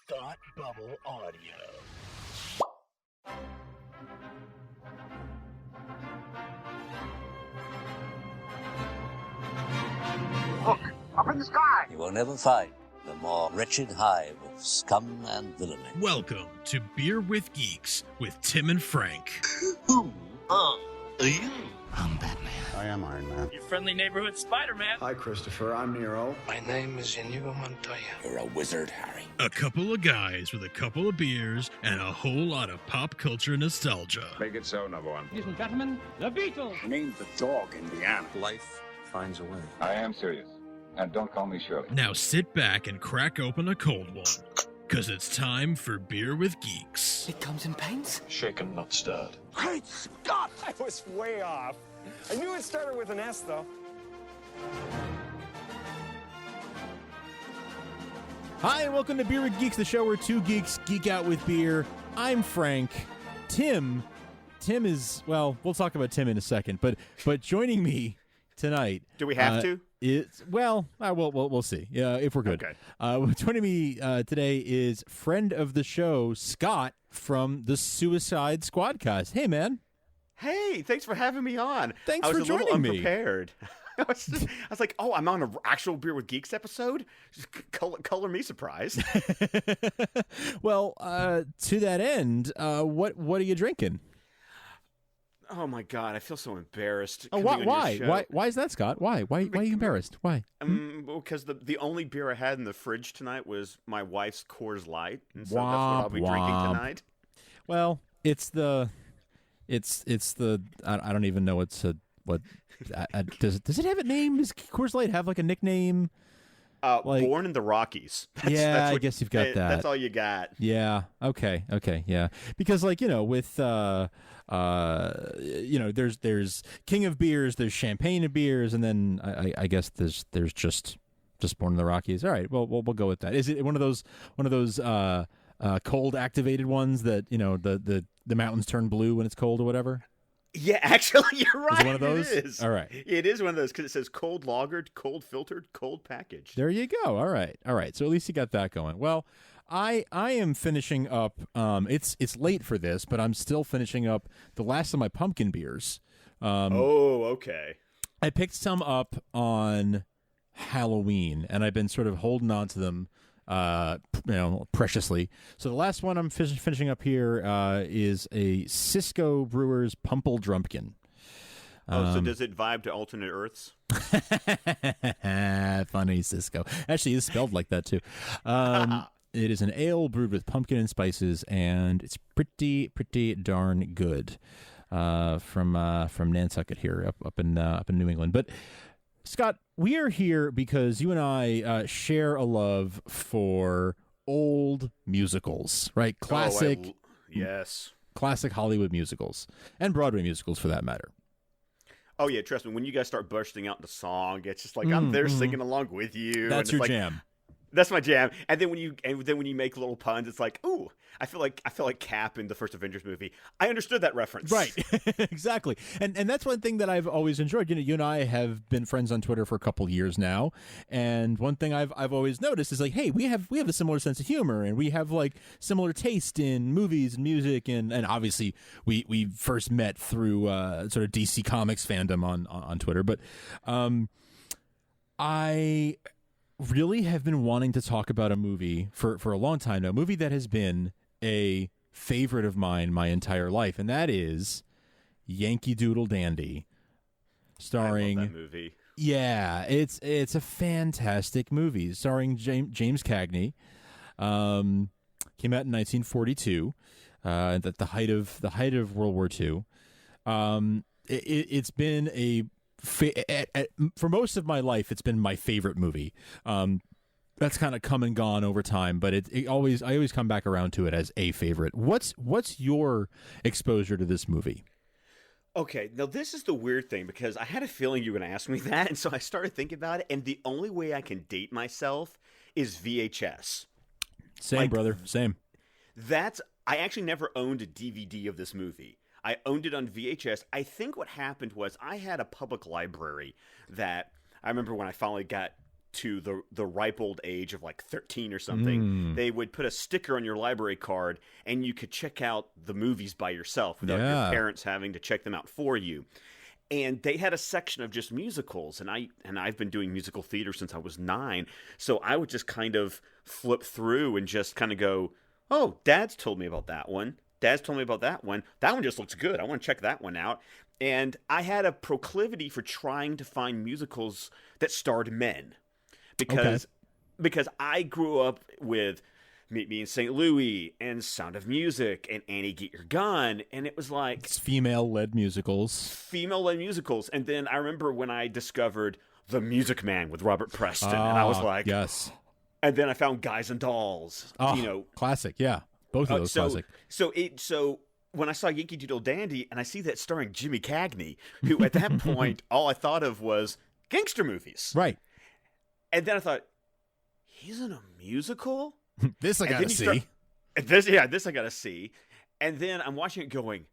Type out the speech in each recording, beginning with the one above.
Thought Bubble Audio. Look, up in the sky! You will never find the more wretched hive of scum and villainy. Welcome to Beer with Geeks with Tim and Frank. Who are you? I'm Batman. I am Iron Man. Your friendly neighborhood Spider-Man. Hi, Christopher. I'm Nero. My name is Inigo Montoya. You're a wizard, Harry. A couple of guys with a couple of beers and a whole lot of pop culture nostalgia. Make it so, number one. Ladies and gentlemen, the Beatles. Name the dog, Indiana. Life finds a way. I am serious. And don't call me Shirley. Now sit back and crack open a cold one, because it's time for Beer with Geeks. It comes in pints? Shaken, not stirred. Great Scott! I was way off. I knew it started with an S, though. Hi, and welcome to Beer with Geeks, the show where two geeks geek out with beer. I'm Frank. Tim is, well, we'll talk about Tim in a second, but joining me tonight. Do we have to? We'll see. Yeah, if we're good. Okay. Joining me today is friend of the show, Scott from the Suicide Squadcast. Hey, man. Hey, thanks for having me on. Thanks for joining me. I was a little unprepared. I was like, oh, I'm on an actual Beer with Geeks episode? Just color me surprised. Well, to that end, what are you drinking? Oh my God, I feel so embarrassed. Oh, why? Why is that, Scott? Why are you embarrassed? Why? Because the only beer I had in the fridge tonight was my wife's Coors Light, and so that's what I'll be drinking tonight. Well, it's the I don't even know does it have a name? Does Coors Light have like a nickname? Born in the Rockies. I guess you've got that. That's all you got. Yeah. Okay. Yeah. Because with there's King of Beers, there's Champagne of Beers, and then I guess there's just Born in the Rockies. All right. Well, we'll go with that. Is it one of those cold activated ones that the mountains turn blue when it's cold or whatever? Yeah, actually, you're right. Is it one of those? It is. All right. It is one of those because it says cold lagered, cold filtered, cold packaged. There you go. All right. So at least you got that going. Well, I am finishing up. It's late for this, but I'm still finishing up the last of my pumpkin beers. Okay. I picked some up on Halloween, and I've been sort of holding on to them. Preciously. So the last one I'm finishing up here is a Cisco Brewers Pumple Drumkin. So does it vibe to alternate Earths? Funny, Cisco. Actually, it's spelled like that too. It is an ale brewed with pumpkin and spices, and it's pretty darn good. From Nantucket here, up in New England, but. Scott, we are here because you and I share a love for old musicals, right? Classic, yes. Classic Hollywood musicals and Broadway musicals for that matter. Oh, yeah, trust me. When you guys start bursting out the song, it's just like I'm there singing along with you. That's your jam. That's my jam. And then when you make little puns, it's like, ooh, I feel like Cap in the first Avengers movie. I understood that reference. Right. Exactly. And that's one thing that I've always enjoyed. You and I have been friends on Twitter for a couple years now. And one thing I've always noticed is like, hey, we have a similar sense of humor, and we have like similar taste in movies and music, and obviously we first met through sort of DC Comics fandom on Twitter. But I really have been wanting to talk about a movie for a long time now, a movie that has been a favorite of mine my entire life, and that is Yankee Doodle Dandy, starring. I love that movie. Yeah, it's a fantastic movie starring James Cagney. Came out in 1942, at the height of World War II. It's been for most of my life, it's been my favorite movie. That's kind of come and gone over time, but I always come back around to it as a favorite. What's your exposure to this movie? Okay, now this is the weird thing, because I had a feeling you were going to ask me that, and so I started thinking about it, and the only way I can date myself is VHS. Same, brother, same. I actually never owned a DVD of this movie. I owned it on VHS. I think what happened was I had a public library that I remember when I finally got to the ripe old age of like 13 or something, they would put a sticker on your library card, and you could check out the movies by yourself without your parents having to check them out for you. And they had a section of just musicals, and I've been doing musical theater since I was 9, so I would just kind of flip through and just kind of go, oh, Dad's told me about that one. Dad's told me about that one. That one just looks good. I want to check that one out. And I had a proclivity for trying to find musicals that starred men, because I grew up with Meet Me in St. Louis and Sound of Music and Annie Get Your Gun, and it was like it's female-led musicals. And then I remember when I discovered The Music Man with Robert Preston, and I was like, yes. And then I found Guys and Dolls. Classic, yeah. Both of those classic. So when I saw Yankee Doodle Dandy, and I see that starring Jimmy Cagney, who at that point all I thought of was gangster movies, right? And then I thought, he's in a musical. This I gotta see. This I gotta see. And then I'm watching it going,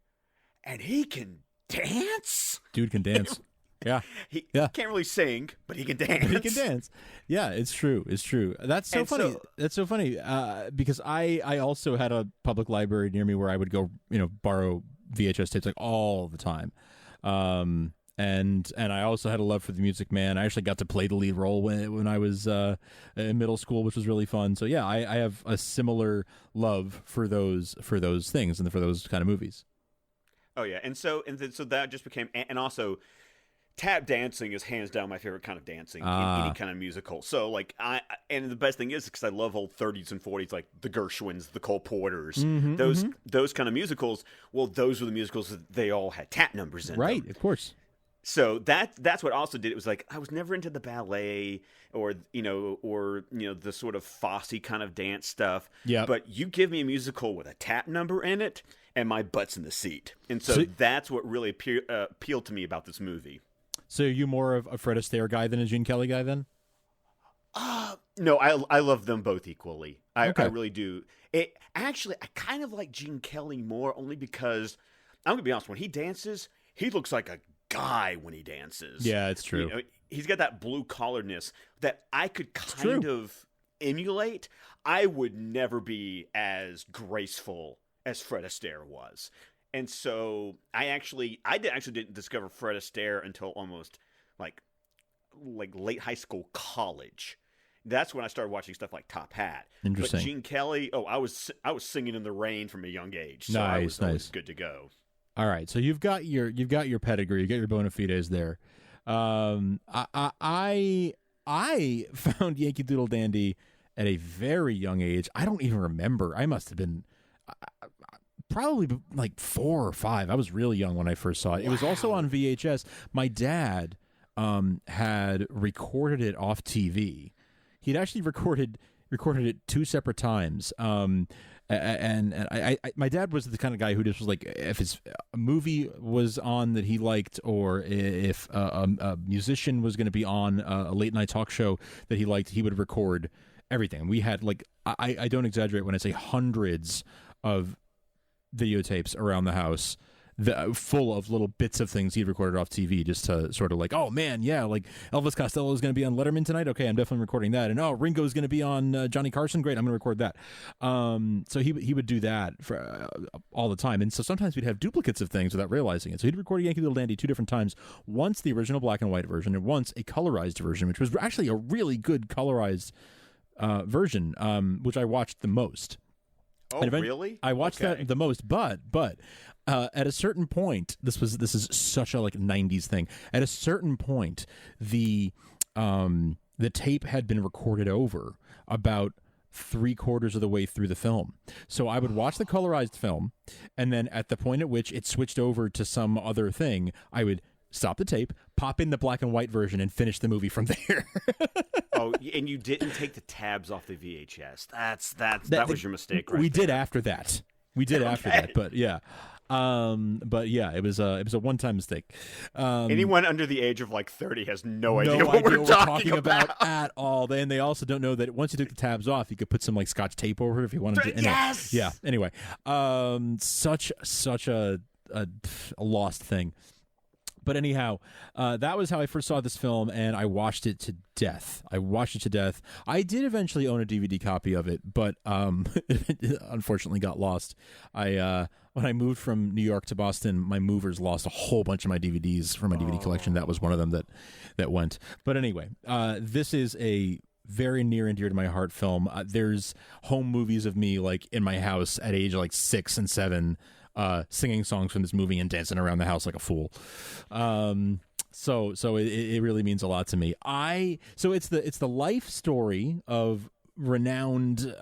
and he can dance. Dude can dance. Yeah. He can't really sing, but he can dance. He can dance. Yeah, it's true. It's true. That's so funny. That's so funny because I also had a public library near me where I would go, borrow VHS tapes like all the time. And I also had a love for The Music Man. I actually got to play the lead role when I was in middle school, which was really fun. So yeah, I have a similar love for those things and for those kind of movies. Oh yeah, and so that just became, and also tap dancing is hands down my favorite kind of dancing in any kind of musical. So like and the best thing is because I love old 30s and 40s, like the Gershwins, the Cole Porters, those kind of musicals. Well, those were the musicals that they all had tap numbers in. Right, them. Of course. So that's what also did it. Was like I was never into the ballet or the sort of Fosse kind of dance stuff. Yeah. But you give me a musical with a tap number in it, and my butt's in the seat. And so that's what really appealed to me about this movie. So are you more of a Fred Astaire guy than a Gene Kelly guy then? No, I love them both equally. I really do. I kind of like Gene Kelly more only because I'm gonna be honest. When he dances, he looks like a guy when he dances. Yeah, it's true. He's got that blue collaredness that I could kind of emulate. I would never be as graceful as Fred Astaire was. And so I didn't discover Fred Astaire until almost like late high school, college. That's when I started watching stuff like Top Hat. Interesting. But Gene Kelly, I was singing in the rain from a young age. So nice, I was always good to go. All right, so you've got your pedigree, you got your bona fides there. I found Yankee Doodle Dandy at a very young age. I don't even remember. I must have been probably like 4 or 5. I was really young when I first saw it. Wow. It was also on VHS. My dad had recorded it off TV. He'd actually recorded it 2 separate times. And my dad was the kind of guy who just was like, if a movie was on that he liked, or if a musician was going to be on a late night talk show that he liked, he would record everything. We had I don't exaggerate when I say hundreds of videotapes around the house full of little bits of things he'd recorded off TV just to sort of like, oh man, yeah, like Elvis Costello is going to be on Letterman tonight. Okay, I'm definitely recording that. And Ringo is going to be on Johnny Carson. Great, I'm going to record that. So he would do that for all the time. And so sometimes we'd have duplicates of things without realizing it. So he'd record Yankee Doodle Dandy 2 different times. Once the original black and white version, and once a colorized version, which was actually a really good colorized version, which I watched the most. Oh, really? I watched that the most, but at a certain point, this is such a 90s thing. At a certain point, the tape had been recorded over about 3/4 of the way through the film. So I would watch the colorized film, and then at the point at which it switched over to some other thing, I would stop the tape, pop in the black and white version, and finish the movie from there. Oh, and you didn't take the tabs off the VHS. That was your mistake. Right we there. did after that. We did after that, but yeah. It was a one-time mistake. Anyone under the age of 30 has no idea what we're talking about at all. And they also don't know that once you took the tabs off, you could put some Scotch tape over it if you wanted to. Yes. Yeah. Anyway, such a lost thing. But anyhow, that was how I first saw this film, and I watched it to death. I did eventually own a DVD copy of it, but it unfortunately got lost. When I moved from New York to Boston, my movers lost a whole bunch of my DVDs from my DVD collection. That was one of them that went. But anyway, this is a very near and dear to my heart film. There's home movies of me like in my house at age like 6 and 7. Singing songs from this movie and dancing around the house like a fool. So it really means a lot to me. So it's the life story of renowned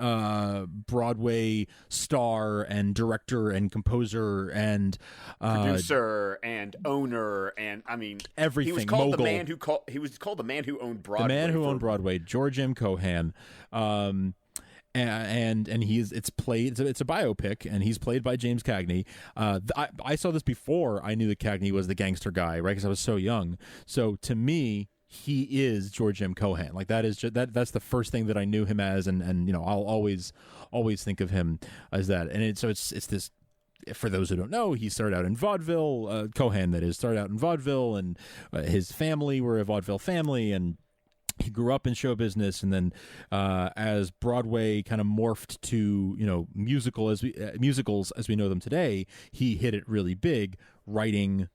Broadway star and director and composer and producer and owner and I mean everything. He was called mogul. he was called the man who owned Broadway. The man who owned Broadway, George M. Cohan. And it's a biopic, and he's played by James Cagney. I saw this before I knew that Cagney was the gangster guy, right? Because I was so young. So to me, he is George M. Cohan. Like that is that's the first thing that I knew him as, and you know I'll always think of him as that. And it's this. For those who don't know, he started out in vaudeville. Cohan, that is, started out in vaudeville, and his family were a vaudeville family, and he grew up in show business, and then as Broadway kind of morphed to musicals as we know them today, he hit it really big, writing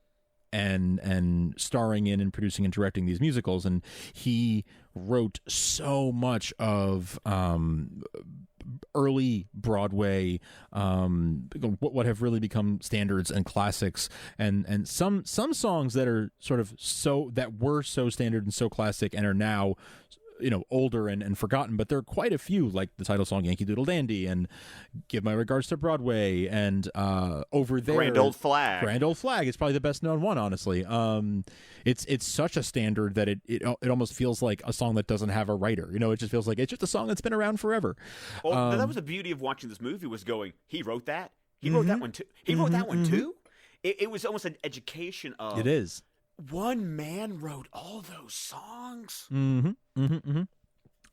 and starring in and producing and directing these musicals, and he wrote so much of early Broadway, what have really become standards and classics, and some songs that are were so standard and so classic and are now older and forgotten, but there are quite a few, like the title song Yankee Doodle Dandy and Give My Regards to Broadway and Over There, Grand Old Flag is probably the best known one, honestly. It's such a standard that it almost feels like a song that doesn't have a writer. It just feels like it's just a song that's been around forever. Well, that was the beauty of watching this movie, was going, he wrote that, he wrote that one too, he wrote that one too. It was almost an education of, it is, one man wrote all those songs.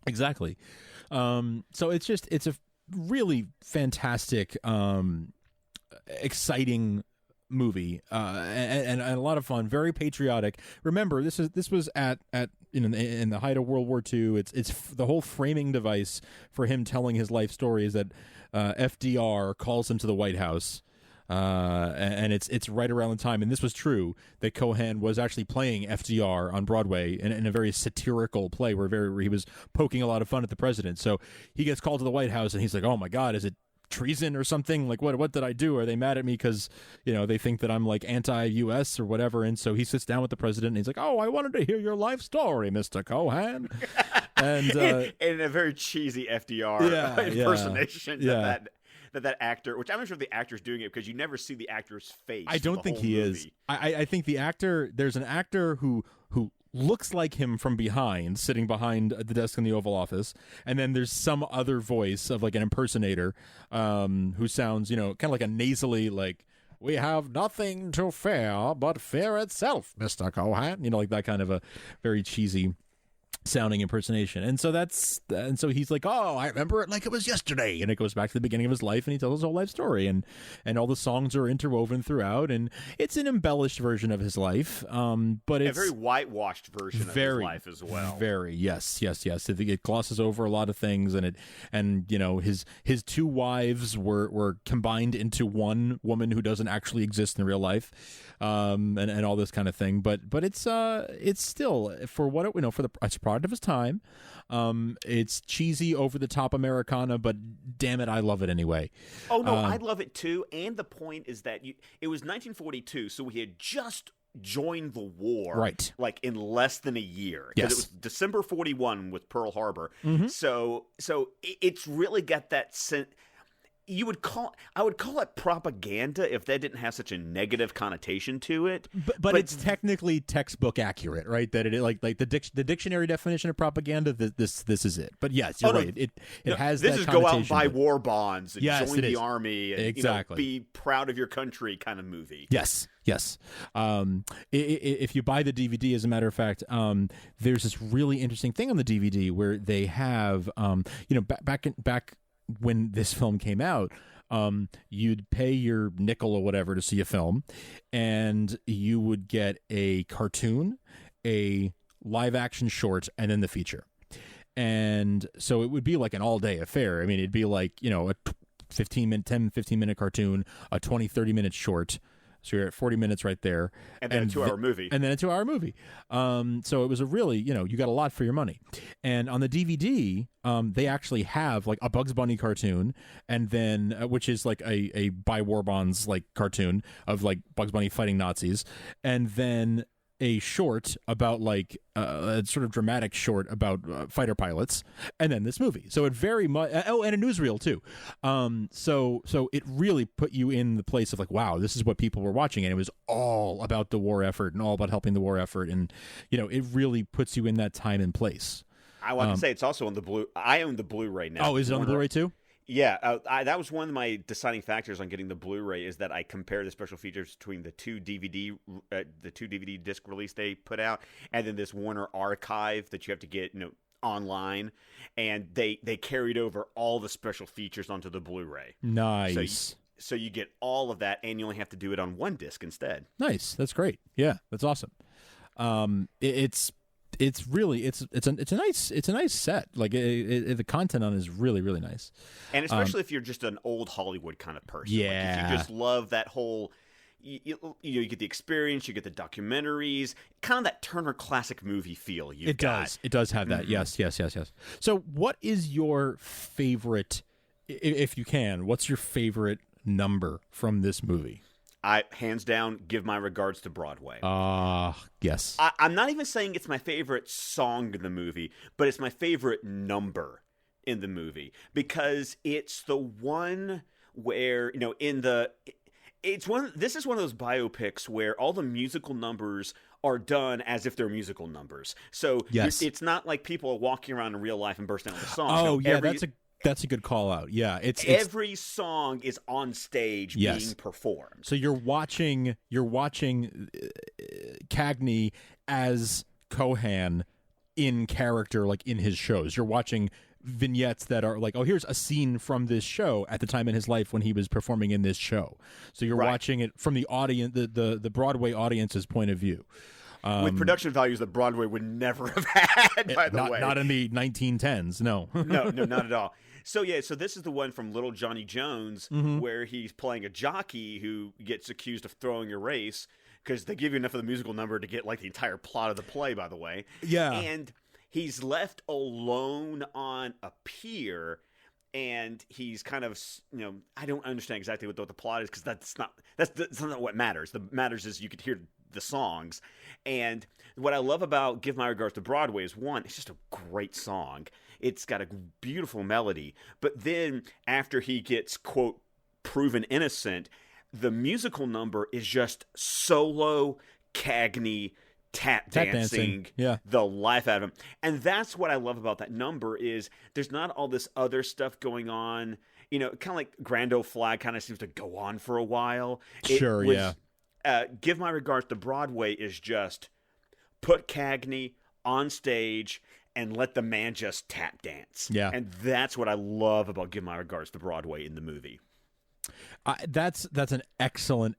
Exactly. So it's a really fantastic, exciting movie, and a lot of fun, very patriotic. Remember, this was at in the height of World War II. It's the whole framing device for him telling his life story is that F.D.R. calls him to the White House. And it's right around the time, and this was true, that Cohan was actually playing F.D.R. on Broadway in a very satirical play where he was poking a lot of fun at the president. So he gets called to the White House, and he's like, "Oh my God, is it treason or something? Like what did I do? Are they mad at me because they think that I'm like anti-U.S. or whatever?" And so he sits down with the president, and he's like, "Oh, I wanted to hear your life story, Mr. Cohan," and in a very cheesy F.D.R. impersonation. That actor, which I'm not sure if the actor's doing it because you never see the actor's face. I don't think he is. I think the actor, there's an actor who looks like him from behind, sitting behind the desk in the Oval Office, and then there's some other voice of like an impersonator who sounds, kind of like a nasally, like, "We have nothing to fear but fear itself, Mr. Cohan," like that kind of a very cheesy sounding impersonation. And so he's like, "Oh, I remember it like it was yesterday," and it goes back to the beginning of his life, and he tells his whole life story, and all the songs are interwoven throughout, and it's an embellished version of his life, but it's a very whitewashed version of his life as well. Very, yes. It glosses over a lot of things, and his two wives were combined into one woman who doesn't actually exist in real life, and all this kind of thing. But it's still, for what it, for the it's a product of his time. It's cheesy, over the top Americana, but damn it, I love it anyway. Oh no, I love it too. And the point is that it was 1942, so we had just joined the war, right? Like in less than a year, because it was December 41 with Pearl Harbor. Mm-hmm. So it's really got that sense. I would call it propaganda if that didn't have such a negative connotation to it. But it's technically textbook accurate, right? That it like the dictionary definition of propaganda. This is it. But yes, you're right. It has this that is connotation, go out and buy war bonds and join the army and exactly. Be proud of your country kind of movie. Yes. If you buy the DVD, as a matter of fact, there's this really interesting thing on the DVD where they have back when this film came out, you'd pay your nickel or whatever to see a film, and you would get a cartoon, a live action short, and then the feature. And so it would be like an all day affair. I mean, it'd be like, a 15 minute cartoon, a 20-30 minute short. So you're at 40 minutes right there. And then a 2-hour movie. And then a 2-hour movie. So it was a really, you got a lot for your money. And on the DVD, they actually have like a Bugs Bunny cartoon, and then, which is like a by war bonds like cartoon of like Bugs Bunny fighting Nazis. And then a short about like a sort of dramatic short about fighter pilots, and then this movie. So it very much and a newsreel too. So it really put you in the place of like, wow, this is what people were watching, and it was all about the war effort and all about helping the war effort, and it really puts you in that time and place. I want to say it's also on the Blu. I own the Blu-ray now. Oh, is it on the Blu-ray too? Yeah, that was one of my deciding factors on getting the Blu-ray, is that I compare the special features between the two DVD disc release they put out, and then this Warner archive that you have to get online, and they carried over all the special features onto the Blu-ray. Nice. So you get all of that, and you only have to do it on one disc instead. Nice. That's great. Yeah, that's awesome. It's really it's a nice set. Like the content on it is really, really nice, and especially if you're just an old Hollywood kind of person. Yeah, like if you just love that whole, you get the experience, you get the documentaries, kind of that Turner Classic movie feel. It does have that. Mm-hmm. Yes. So, what is your favorite, if you can? What's your favorite number from this movie? I, hands down, give my regards to Broadway. Yes. I'm not even saying it's my favorite song in the movie, but it's my favorite number in the movie, because it's the one where, this is one of those biopics where all the musical numbers are done as if they're musical numbers. So yes. It's not like people are walking around in real life and bursting out the songs. Oh, yeah, that's a good call out. Yeah, it's every song is on stage being performed. So you're watching Cagney as Cohan in character, like in his shows. You're watching vignettes that are like, oh, here's a scene from this show at the time in his life when he was performing in this show. So you're watching it from the audience, the Broadway audience's point of view. With production values that Broadway would never have had, by the way. Not in the 1910s, no. No, not at all. So this is the one from Little Johnny Jones, where he's playing a jockey who gets accused of throwing a race, because they give you enough of the musical number to get like the entire plot of the play, by the way. Yeah. And he's left alone on a pier, and he's kind of, I don't understand exactly what the plot is, because that's not what matters. The matters is you could hear the songs. And what I love about Give My Regards to Broadway is, one, it's just a great song. It's got a beautiful melody. But then after he gets, quote, proven innocent, the musical number is just solo Cagney tap dancing the life out of him. And that's what I love about that number, is there's not all this other stuff going on. Kind of like Grand Old Flag kind of seems to go on for a while. Give My Regards to Broadway is just put Cagney on stage and let the man just tap dance. Yeah. And that's what I love about Give My Regards to Broadway in the movie. That's an excellent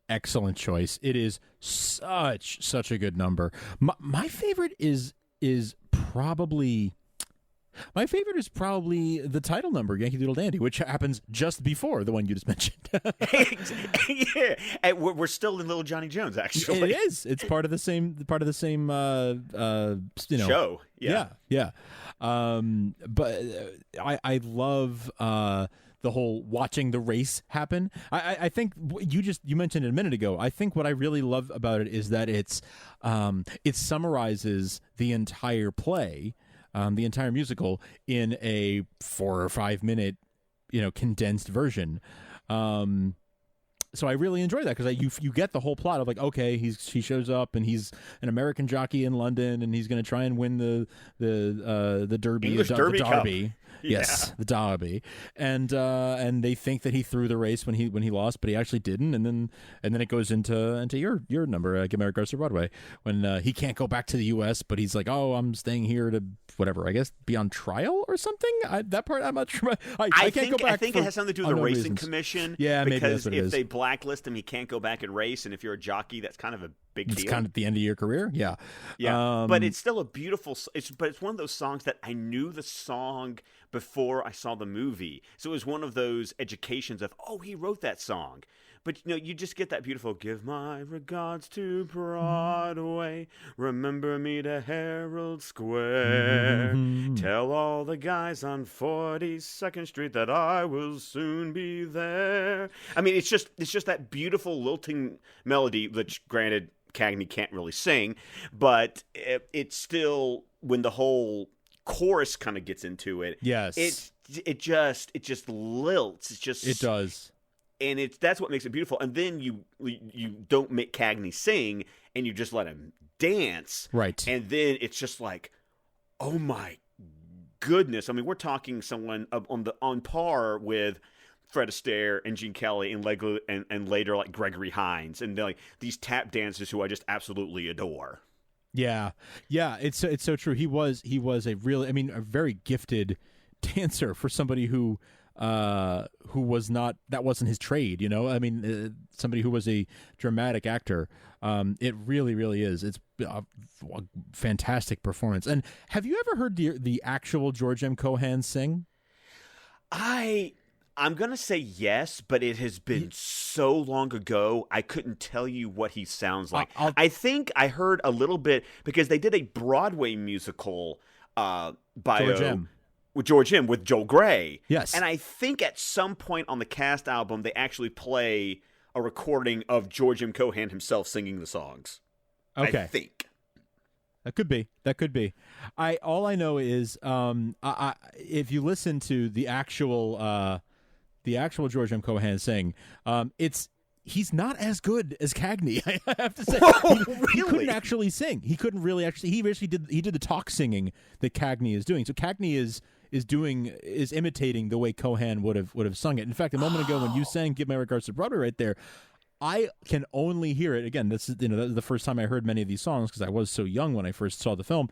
choice. It is such a good number. My favorite is probably the title number, Yankee Doodle Dandy, which happens just before the one you just mentioned. Yeah, and we're still in Little Johnny Jones. Actually, it is. It's part of the same show. Yeah. But I love the whole watching the race happen. I think you mentioned it a minute ago. I think what I really love about it is that it summarizes the entire play, the entire musical, in a 4 or 5 minute, condensed version. So I really enjoy that, because you get the whole plot of like, okay, he shows up and he's an American jockey in London, and he's going to try and win the Derby, English Derby the Derby. Yes, the Derby, and they think that he threw the race when he lost, but he actually didn't. And then it goes into your number, Get Married, Girls to Broadway, when he can't go back to the U.S., but he's like, oh, I'm staying here to whatever, I guess, be on trial or something. That part I'm not sure. I can't go back. I think it has something to do with the racing commission. Yeah, maybe because that's what it is. If they blacklist him, he can't go back and race. And if you're a jockey, that's kind of a big deal. It's kind of the end of your career. Yeah, yeah. But it's still a beautiful. It's one of those songs that I knew the song before I saw the movie. So it was one of those educations of, oh, he wrote that song. But, you just get that beautiful, give my regards to Broadway, remember me to Herald Square, tell all the guys on 42nd Street that I will soon be there. I mean, it's just that beautiful lilting melody, which, granted, Cagney can't really sing, but it's still, when the whole chorus kind of gets into it, yes, it just lilts. It does. And that's what makes it beautiful. And then you don't make Cagney sing, and you just let him dance. Right. And then it's just like, oh my goodness. I mean, we're talking someone on par with Fred Astaire and Gene Kelly and later like Gregory Hines and like these tap dancers who I just absolutely adore. Yeah. It's so true. He was a very gifted dancer for somebody who was not, that wasn't his trade, somebody who was a dramatic actor. It really, really is. It's a fantastic performance. And have you ever heard the actual George M. Cohan sing? I'm going to say yes, but it has been so long ago, I couldn't tell you what he sounds like. I think I heard a little bit because they did a Broadway musical bio. George M. With George M. with Joel Grey. Yes. And I think at some point on the cast album, they actually play a recording of George M. Cohan himself singing the songs. Okay. I think. That could be. All I know is if you listen to the actual George M. Cohan sing, he's not as good as Cagney. I have to say, really? He couldn't actually sing. He couldn't really actually. He did the talk singing that Cagney is doing. So Cagney is imitating the way Cohan would have sung it. In fact, a moment ago when you sang "Give My Regards to Broadway" right there, I can only hear it again. This is that was the first time I heard many of these songs because I was so young when I first saw the film.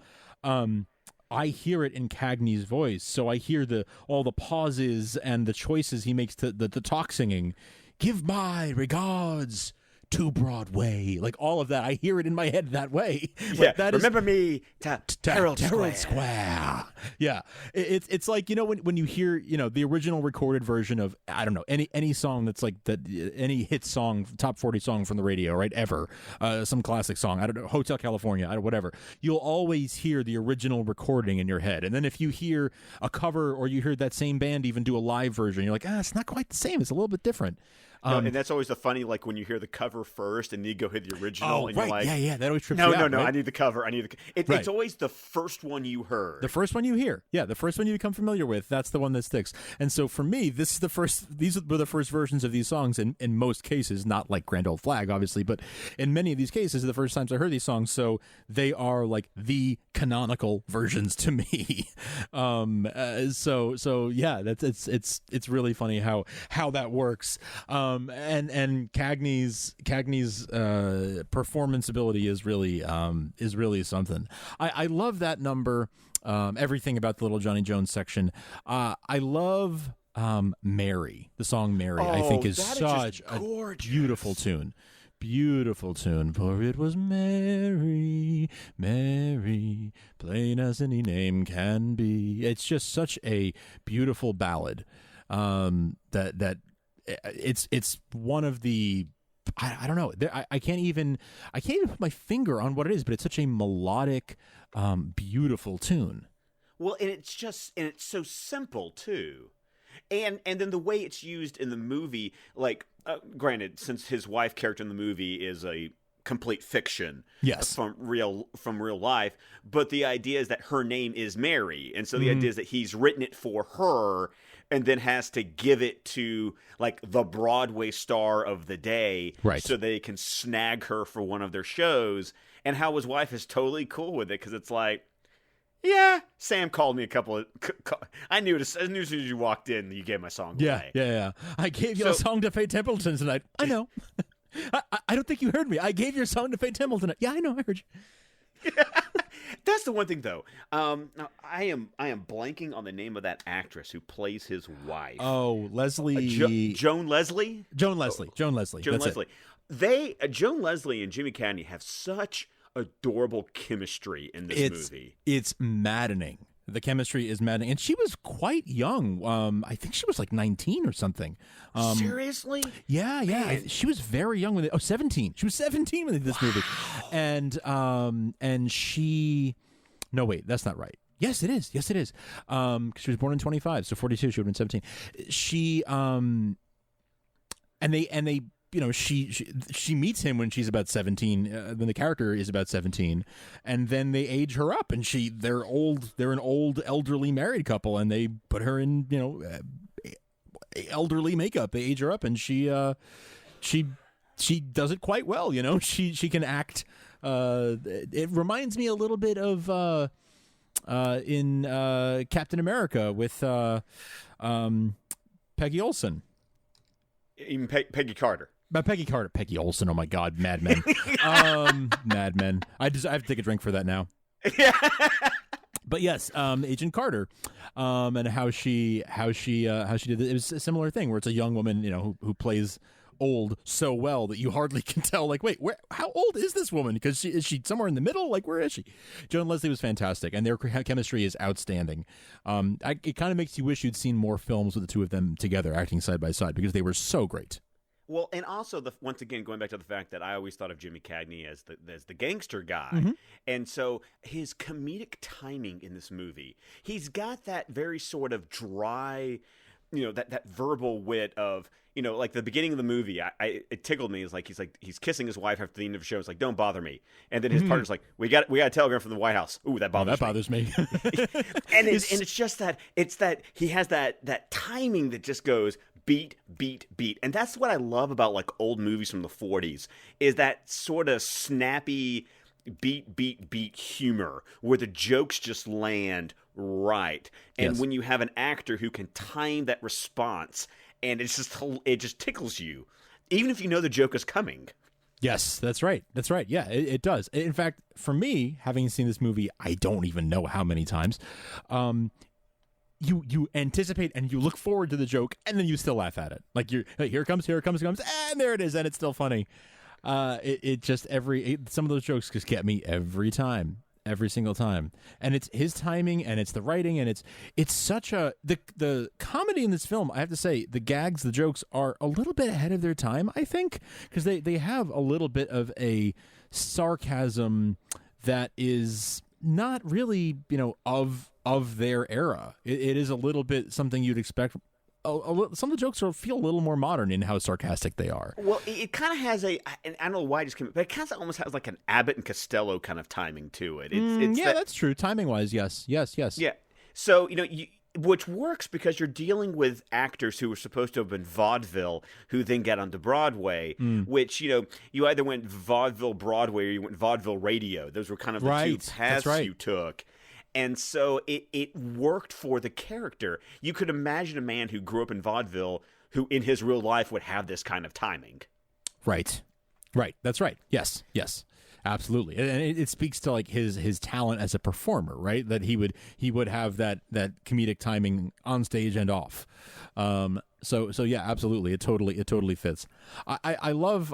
I hear it in Cagney's voice, so I hear all the pauses and the choices he makes to the talk singing. Give my regards to Broadway, like all of that. I hear it in my head that way. Yeah, remember me to Herald Square. Yeah, it's like when you hear the original recorded version of I don't know any song that's like that, any hit song, top 40 song from the radio, right? Ever, some classic song. I don't know, Hotel California, whatever. You'll always hear the original recording in your head, and then if you hear a cover or you hear that same band even do a live version, you're like, it's not quite the same. It's a little bit different. And that's always the funny, like when you hear the cover first and you go hit the original, and right. you're like, yeah, that always trips you out. No, right? I need the cover. It's always the first one you heard. The first one you hear. Yeah, the first one you become familiar with, that's the one that sticks. And so for me, these were the first versions of these songs in most cases, not like Grand Old Flag, obviously, but in many of these cases, the first times I heard these songs, so they are like the canonical versions to me. So yeah, it's really funny how that works. And Cagney's performance ability is really something. I love that number. Everything about the Little Johnny Jones section. I love Mary. The song Mary, I think is such a beautiful tune. Beautiful tune, for it was Mary, Mary, plain as any name can be. It's just such a beautiful ballad. That it's one of the I don't know. I can't even put my finger on what it is, but it's such a melodic, beautiful tune. Well, and it's so simple too. And then the way it's used in the movie, like granted, since his wife character in the movie is a complete fiction, yes, from real life, but the idea is that her name is Mary, and so the idea is that he's written it for her, and then has to give it to like the Broadway star of the day, right, so they can snag her for one of their shows, and how his wife is totally cool with it because it's like, Yeah, Sam called me a couple of. I knew as soon as you walked in, you gave my song away. Yeah. I gave you a song to Faye Templeton tonight. I know. I don't think you heard me. I gave your song to Faye Templeton. Yeah, I know. I heard you. That's the one thing, though. Now I am blanking on the name of that actress who plays his wife. Oh, Leslie. Joan Leslie. Joan Leslie. Joan Leslie. Joan Leslie and Jimmy Cagney have such adorable chemistry in this movie. It's maddening. The chemistry is maddening, and she was quite young. I think she was like 19 or something. Seriously? Yeah. Man. She was very young when 17. She was 17 when they did this movie, and she. No, wait, that's not right. Yes, it is. She was born in 25, so 42. She would have been 17. She and they. You know, she meets him when she's about 17. When the character is about 17, and then they age her up, and they're an old elderly married couple, and they put her in elderly makeup. They age her up, and she does it quite well. You know, she can act. It reminds me a little bit of in Captain America with Peggy Olson. Even Peggy Carter. Peggy Carter. Peggy Olson. Oh my God, Mad Men. Mad Men. I have to take a drink for that now. But yes, Agent Carter, and how she did it. It was a similar thing where it's a young woman, who plays old so well that you hardly can tell. Like, wait, how old is this woman? Because is she somewhere in the middle? Like, where is she? Joan Leslie was fantastic, and their chemistry is outstanding. It kind of makes you wish you'd seen more films with the two of them together, acting side by side, because they were so great. Well, and also once again going back to the fact that I always thought of Jimmy Cagney as the gangster guy, and so his comedic timing in this movie, he's got that very sort of dry, that verbal wit of. Like the beginning of the movie, it tickled me. It's like he's kissing his wife after the end of the show. It's like, don't bother me. And then his partner's like, we got a telegram from the White House. Ooh, that bothers me. And it's just that he has that timing that just goes beat, beat, beat. And that's what I love about like old movies from the 40s is that sort of snappy beat, beat, beat humor where the jokes just land right. And when you have an actor who can time that response. And it just tickles you, even if you know the joke is coming. Yes, that's right. Yeah, it does. In fact, for me, having seen this movie, I don't even know how many times. You anticipate and you look forward to the joke, and then you still laugh at it. Like here it comes, and there it is, and it's still funny. Some of those jokes just get me every time. Every single time, and it's his timing, and it's the writing, and it's such the comedy in this film. I have to say, the gags, the jokes are a little bit ahead of their time. I think because they have a little bit of a sarcasm that is not really of their era. It is a little bit something you'd expect. Some of the jokes feel a little more modern in how sarcastic they are. Well, it kind of has I don't know why it just came, but it kind of almost has like an Abbott and Costello kind of timing to it. That's true. Timing wise, yes. Yeah. So which works because you're dealing with actors who were supposed to have been vaudeville, who then got onto Broadway. Which you either went vaudeville Broadway or you went vaudeville radio. Those were kind of the two paths you took. And so it worked for the character. You could imagine a man who grew up in vaudeville who in his real life would have this kind of timing. Right. That's right. Yes. Absolutely. And it speaks to like his talent as a performer, right? That he would have that comedic timing on stage and off. So yeah, absolutely. It totally fits. I love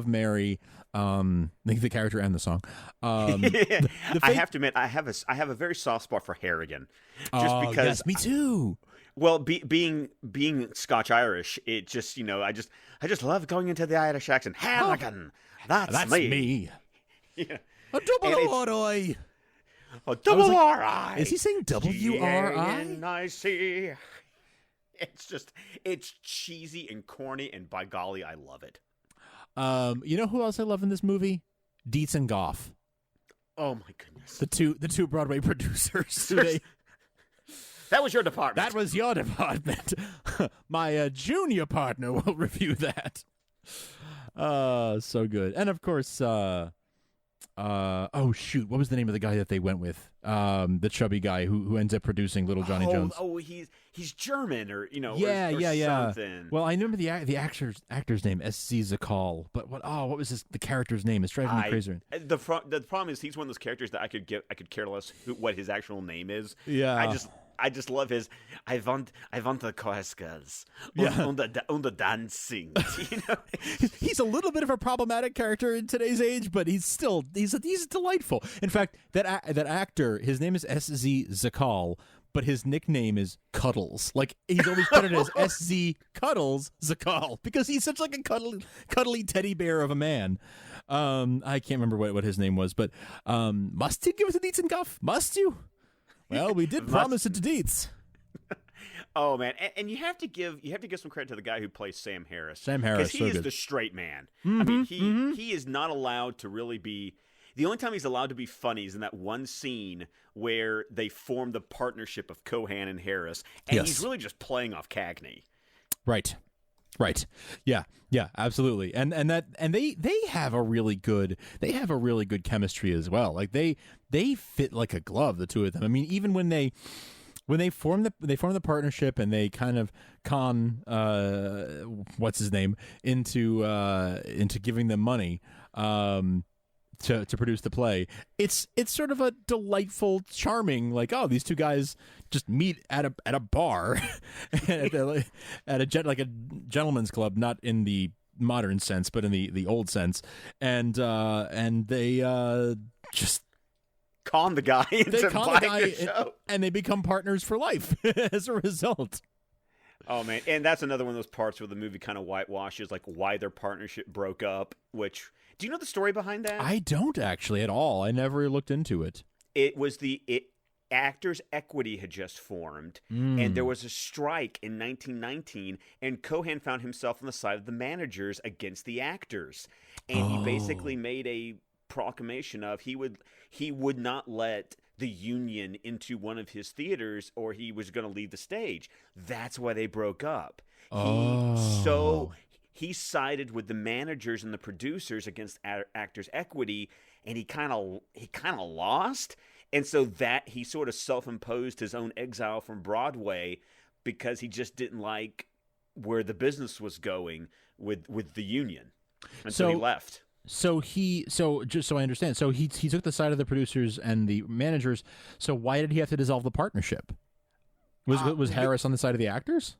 Mary, the character and the song. I have to admit, I have a very soft spot for Harrigan, just because. Yes, me too. Well, being Scotch Irish, it just I just love going into the Irish accent. Harrigan, that's me. Yeah. A double R-I. A double R-I. Is he saying W-R-I? G-A-N-I-C. It's cheesy and corny, and by golly, I love it. You know who else I love in this movie? Dietz and Goff. Oh my goodness. The two Broadway producers. That was your department. That was your department. My junior partner will review that. So good. And of course, oh shoot, what was the name of the guy that they went with? The chubby guy who ends up producing Little Johnny Jones. Oh, he's German, or or something. Well, I remember the actor's name, S.Z. Sakall, but what was the character's name? It's driving me crazy. The problem is he's one of those characters that I could care less what his actual name is. Yeah, I just love his. I want the Koeskas und the dancing. He's a little bit of a problematic character in today's age, but he's delightful. In fact, that actor, his name is S.Z. Sakall, but his nickname is Cuddles. Like, he's always credited as S.Z. Cuddles Sakall because he's such like a cuddly teddy bear of a man. I can't remember what his name was, but must you give us a Dietz and Guff? Must you? Well, we did promise it to Dietz. Oh man, and you have to give some credit to the guy who plays Sam Harris. Sam Harris, because he is good. The straight man. Mm-hmm, I mean, he is not allowed to really be. The only time he's allowed to be funny is in that one scene where they form the partnership of Cohan and Harris, and he's really just playing off Cagney. Right. Yeah, absolutely. And they have a really good chemistry as well. Like they fit like a glove, the two of them. I mean, even when they form the partnership and they kind of con what's his name into giving them money to produce the play, it's sort of a delightful, charming, like, oh, these two guys just meet at a bar at a gentleman's club, not in the modern sense but in the old sense, and they just con the guy into buying the show, and they become partners for life as a result. Oh man, and that's another one of those parts where the movie kind of whitewashes like why their partnership broke up. Which, do you know the story behind that? I don't actually at all. I never looked into it. It was Actors Equity had just formed, and there was a strike in 1919, and Cohan found himself on the side of the managers against the actors, and he basically made a proclamation of he would not let the union into one of his theaters or he was going to leave the stage. That's why they broke up. He sided with the managers and the producers against Actors Equity, and he kind of lost. And so that he sort of self-imposed his own exile from Broadway because he just didn't like where the business was going with the union. And so he left. So just so I understand, so he took the side of the producers and the managers. So why did he have to dissolve the partnership? Was Harris on the side of the actors?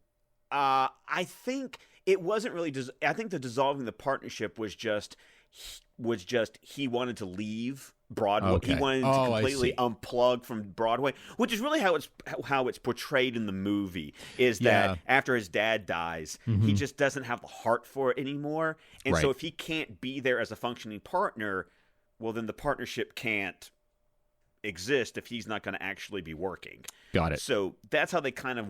I think it wasn't really. I think the dissolving the partnership was just he wanted to leave Broadway. Okay. He wanted to completely unplug from Broadway, which is really how it's portrayed in the movie. Is that after his dad dies, he just doesn't have the heart for it anymore, and so if he can't be there as a functioning partner, well, then the partnership can't exist if he's not going to actually be working. Got it. So that's how they kind of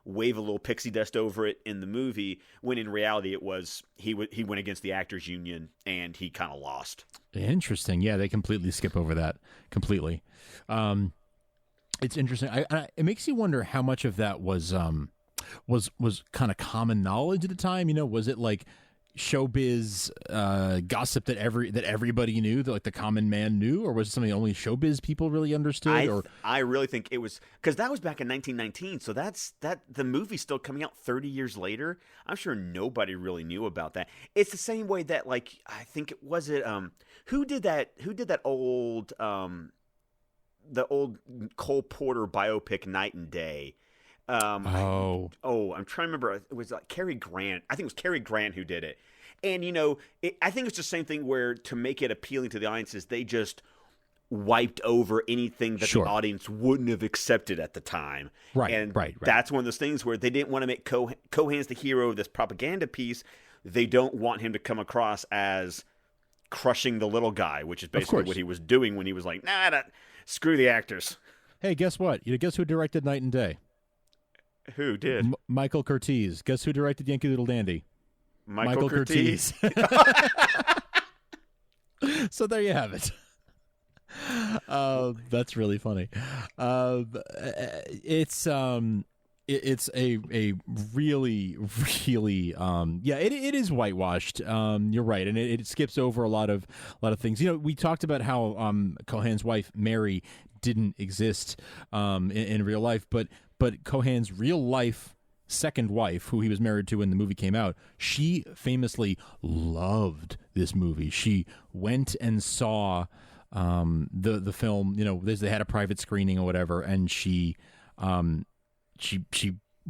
wave a little pixie dust over it in the movie, when in reality it was he went against the actors union and he kind of lost. Interesting. Yeah, they completely skip over that completely. It's interesting. It makes you wonder how much of that was kind of common knowledge at the time. Was it like showbiz gossip that everybody knew, that like the common man knew, or was it something only showbiz people really understood? I really think it was, because that was back in 1919, so that's the movie's still coming out 30 years later. I'm sure nobody really knew about that. It's the same way that, like, I think it was who did that old the old Cole Porter biopic Night and Day. I'm trying to remember. It was like Cary Grant. I think it was Cary Grant who did it. And, I think it's the same thing where, to make it appealing to the audiences, they just wiped over anything that the audience wouldn't have accepted at the time. Right. That's one of those things where they didn't want to make Cohan's the hero of this propaganda piece. They don't want him to come across as crushing the little guy, which is basically what he was doing when he was like, screw the actors. Hey, guess what? Guess who directed Night and Day? Who did? Michael Curtiz. Guess who directed Yankee Doodle Dandy? Michael Curtiz. So there you have it. That's really funny. It's it's a really it is whitewashed. You're right, and it skips over a lot of things. We talked about how Cohan's wife Mary didn't exist in real life, but Cohan's real life second wife, who he was married to when the movie came out, she famously loved this movie. She went and saw the film. They had a private screening or whatever, and she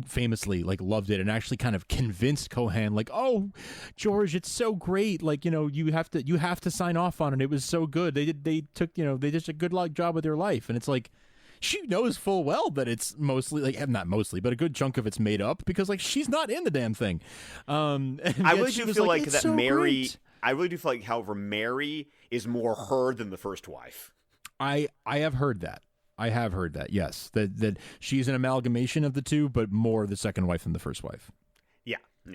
famously loved it and actually kind of convinced Cohan, oh, George, it's so great, you have to sign off on it. It was so good. They did a good job with their life. And it's she knows full well that it's mostly not mostly, but a good chunk of it's made up, because she's not in the damn thing. And I really do feel like that so Mary great. I really do feel like, however, Mary is more her than the first wife. I have heard that. Yes, that she's an amalgamation of the two, but more the second wife than the first wife.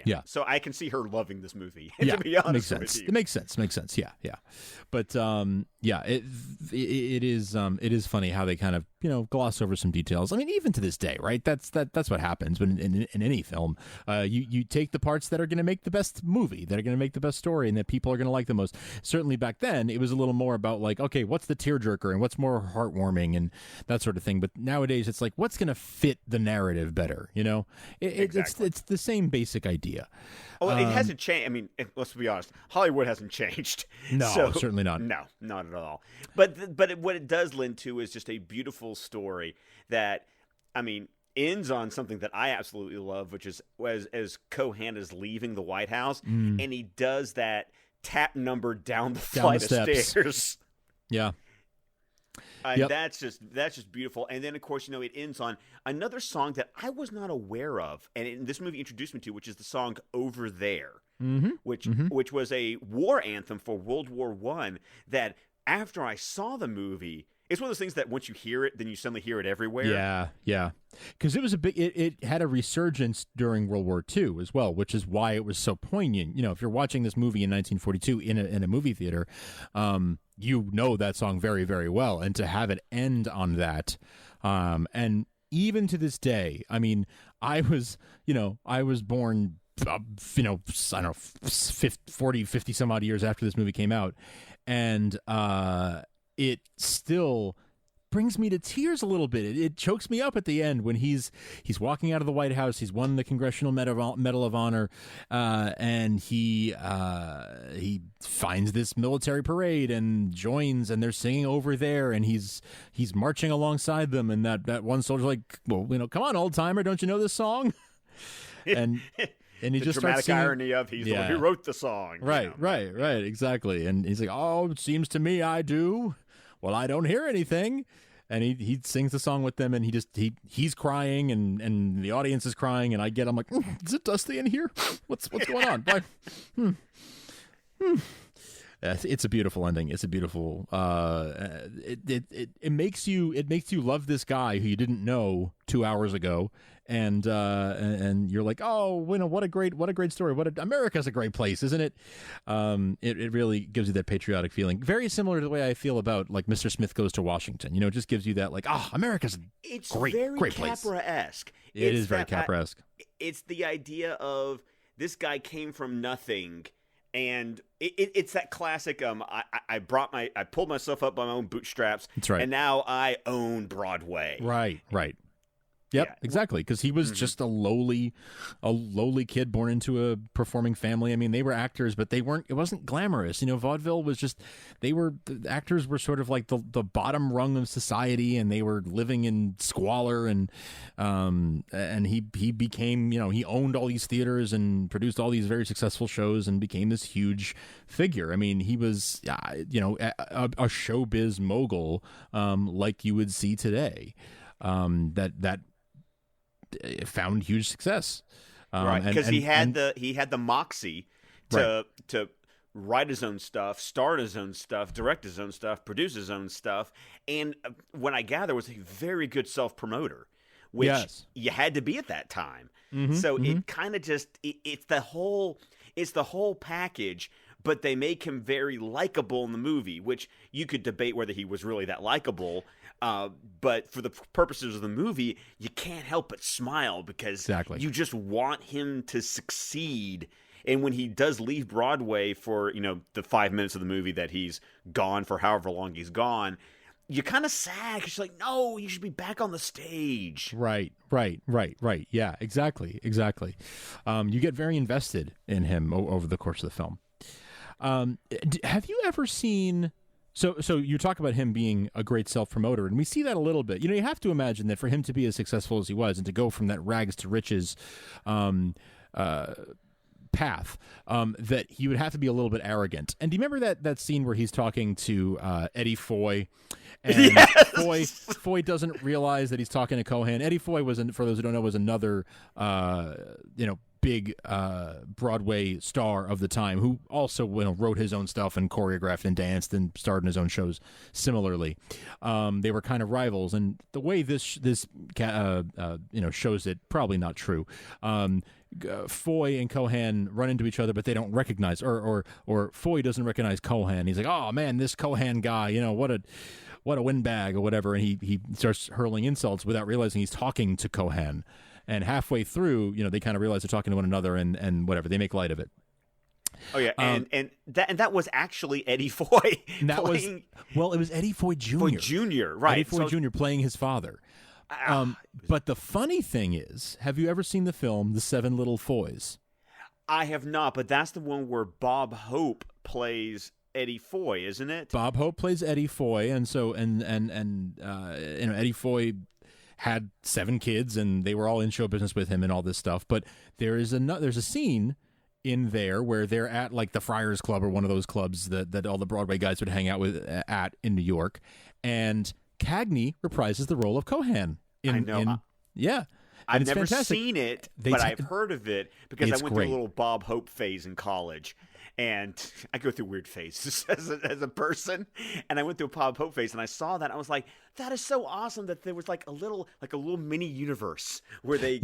Yeah. So I can see her loving this movie. Yeah, to be honest makes sense. with you. It makes sense. Yeah. But it is funny how they kind of gloss over some details. I mean, even to this day, right? That's what happens when in any film. You take the parts that are going to make the best movie, that are going to make the best story, and that people are going to like the most. Certainly back then, it was a little more about okay, what's the tearjerker and what's more heartwarming and that sort of thing. But nowadays, it's what's going to fit the narrative better. Exactly. It's the same basic idea. Oh, it hasn't changed. I mean, let's be honest. Hollywood hasn't changed. No, certainly not. No, not at all. But what it does lend to is just a beautiful story that, I mean, ends on something that I absolutely love, which is as Cohan is leaving the White House, and he does that tap number down the flight of stairs. Yeah. Yep. That's just beautiful. And then, of course, it ends on another song that I was not aware of, and this movie introduced me to, which is the song "Over There," which was a war anthem for World War I. That after I saw the movie, it's one of those things that once you hear it, then you suddenly hear it everywhere. Yeah. Because it was it had a resurgence during World War II as well, which is why it was so poignant. If you're watching this movie in 1942 in a movie theater, that song very, very well. And to have it end on that, and even to this day, I mean, I was born, I don't know, 50 some odd years after this movie came out. And it still brings me to tears a little bit. It chokes me up at the end when he's walking out of the White House. He's won the Congressional Medal of Honor, and he finds this military parade and joins, and they're singing "Over There," and he's marching alongside them, and that one soldier's well, come on, old timer, don't you know this song? And he just dramatic starts singing. irony of he's the one who wrote the song. Right, exactly. And he's "Oh, it seems to me I do." Well, I don't hear anything. And he sings the song with them, and he's crying, and the audience is crying, and I'm like, is it dusty in here? What's going on? It's a beautiful ending. It's a beautiful. It makes you love this guy who you didn't know 2 hours ago, and you're like, oh, what a great story. America's a great place, isn't it? It really gives you that patriotic feeling. Very similar to the way I feel about Mr. Smith Goes to Washington. It just gives you that America's great place. Capra-esque. It is very Capra-esque. It's the idea of this guy came from nothing. And it's that classic. I pulled myself up by my own bootstraps. That's right. And now I own Broadway. Right. Yep, yeah. Exactly. Because he was just a lowly kid born into a performing family. I mean, they were actors, but it wasn't glamorous. Vaudeville was just, the actors were sort of like the bottom rung of society, and they were living in squalor, and he became, he owned all these theaters and produced all these very successful shows and became this huge figure. I mean, he was, a showbiz mogul, like you would see today. That found huge success, right? Because he had the moxie to write his own stuff, star his own stuff, direct his own stuff, produce his own stuff, and when I gather was a very good self promoter, which you had to be at that time. So it kind of just it's the whole package. But they make him very likable in the movie, which you could debate whether he was really that likable. But for the purposes of the movie, you can't help but smile because you just want him to succeed. And when he does leave Broadway for, the 5 minutes of the movie that he's gone for however long he's gone, you're kind of sad because you're like, no, you should be back on the stage. Right. Yeah, exactly. You get very invested in him over the course of the film. Have you ever seen... So you talk about him being a great self-promoter, and we see that a little bit. You have to imagine that for him to be as successful as he was and to go from that rags to riches path, that he would have to be a little bit arrogant. And do you remember that scene where he's talking to Eddie Foy? And Foy doesn't realize that he's talking to Cohan. Eddie Foy for those who don't know, was another big Broadway star of the time who also wrote his own stuff and choreographed and danced and starred in his own shows similarly. They were kind of rivals, and the way this shows it, probably not true. Foy and Cohan run into each other, but they don't recognize, or Foy doesn't recognize Cohan. He's like, oh man, this Cohan guy, what a windbag or whatever, and he starts hurling insults without realizing he's talking to Cohan. And halfway through, they kind of realize they're talking to one another, and whatever, they make light of it. Oh yeah, and that was actually Eddie Foy. It was Eddie Foy Jr. Foy Jr. Right, Eddie Foy Jr. playing his father. But the funny thing is, have you ever seen the film The Seven Little Foys? I have not, but that's the one where Bob Hope plays Eddie Foy, isn't it? Bob Hope plays Eddie Foy, and so Eddie Foy had 7 kids, and they were all in show business with him and all this stuff. But there's a scene in there where they're at like the Friars Club or one of those clubs that all the Broadway guys would hang out with at in New York, and Cagney reprises the role of Cohan. I know. Yeah. I've never seen it, but I've heard of it because I went through a little Bob Hope phase in college. And I go through weird phases as a person, and I went through a Bob Hope phase, and I saw that, and I was like, "That is so awesome!" That there was like a little mini universe where they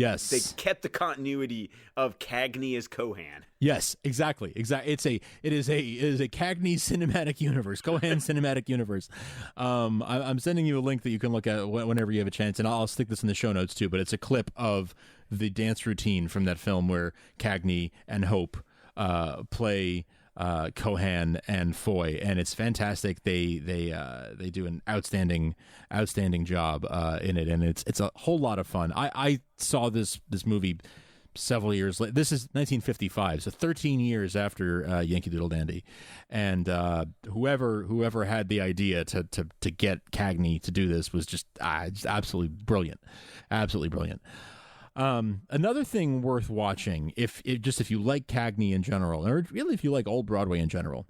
kept the continuity of Cagney as Cohan. Yes, exactly. It is a Cagney cinematic universe, Cohan cinematic universe. I'm sending you a link that you can look at whenever you have a chance, and I'll stick this in the show notes too. But it's a clip of the dance routine from that film where Cagney and Hope play Cohan and Foy, and it's fantastic. They do an outstanding job in it, and it's a whole lot of fun. I saw this movie several years later. This is 1955, so 13 years after Yankee Doodle Dandy, and whoever had the idea to get Cagney to do this was just absolutely brilliant. Another thing worth watching, if you like Cagney in general, or really if you like old Broadway in general,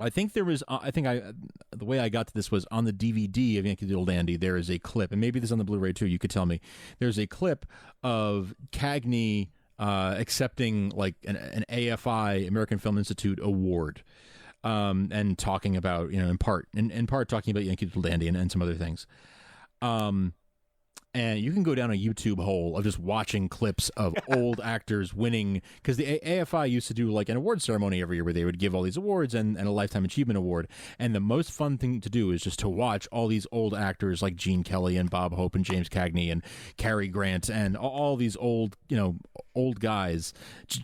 I think there was. The way I got to this was on the DVD of Yankee Doodle Dandy. There is a clip, and maybe this is on the Blu-ray too. You could tell me. There's a clip of Cagney accepting like an AFI, American Film Institute award, and talking about in part talking about Yankee Doodle Dandy and some other things. And you can go down a YouTube hole of just watching clips of old actors winning, because the AFI used to do like an award ceremony every year where they would give all these awards and a Lifetime Achievement Award. And the most fun thing to do is just to watch all these old actors like Gene Kelly and Bob Hope and James Cagney and Cary Grant and all these old guys,